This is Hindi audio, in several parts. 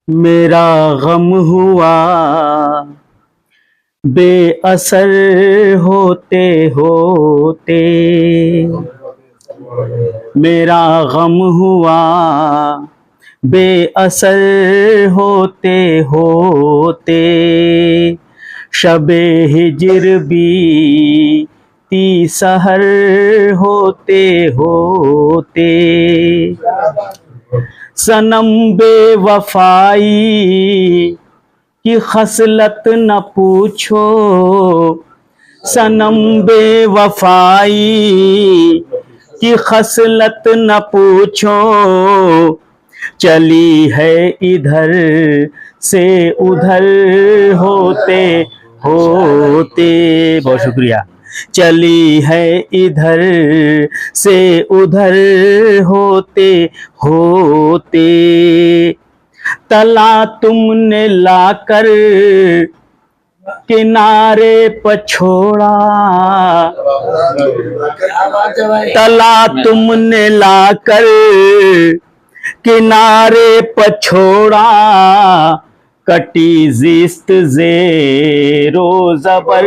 मेरा गम हुआ बेअसर होते होते, मेरा गम हुआ बेअसर होते होते, शबे हिज्र बीती सहर होते होते। सनम बेवफाई की खसलत न पूछो, सनम बेवफाई की खसलत न पूछो, चली है इधर से उधर होते होते। बहुत शुक्रिया। चली है इधर से उधर होते होते, तला तुमने लाकर किनारे पर छोड़ा, तला तुमने लाकर किनारे पर छोड़ा, कटी जिस्त ज़ेरो ज़बर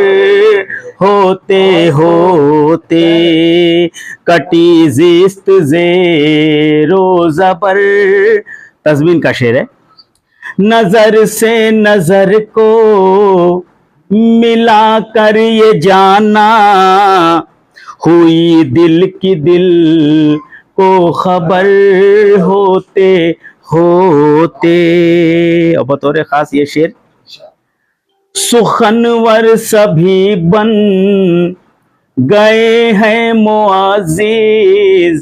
होते होते, कटी जिस्त ज़ेरो ज़बर। तज़मीन का शेर है। नजर से नजर को मिला कर ये जाना, हुई दिल की दिल को खबर होते होते। और बतौर खास ये शेर, सुखनवर सभी बन गए हैं मुअज़्ज़िज़,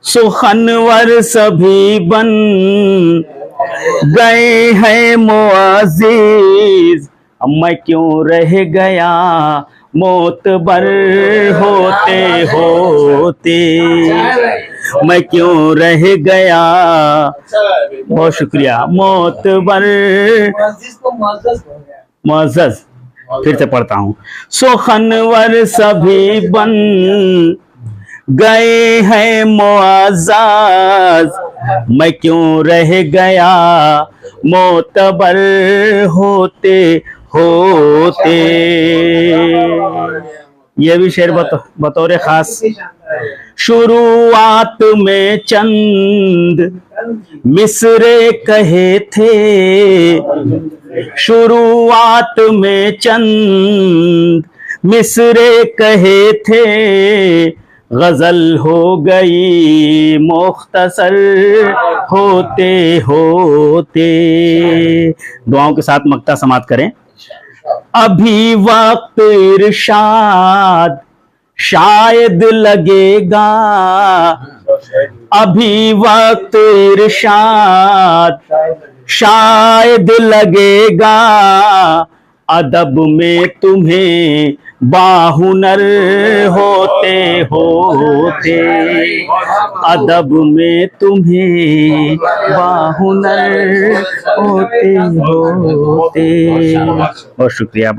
सुखनवर सभी बन गए हैं मुअज़्ज़िज़, मैं क्यों रह गया मोतबर होते होते, मैं क्यों रह गया। बहुत शुक्रिया। मोतबर मुअज़्ज़ज़, फिर से पढ़ता हूँ। सुखनवर सभी बन गए हैं मुअज़्ज़ज़, मैं क्यों रह गया मोतबर होते होते। ये भी शेर बतौर खास। शुरुआत में चंद मिसरे कहे थे, शुरुआत में चंद मिसरे कहे थे, गजल हो गई मुख्तसर होते होते। दुआओं के साथ मक्ता समात करें। अभी वक्त इरशाद शायद लगेगा, अभी वक्त इरशाद शायद लगेगा, अदब में तुम्हें बाहुनर होते होते, अदब में तुम्हें बाहुनर होते होते। बहुत शुक्रिया।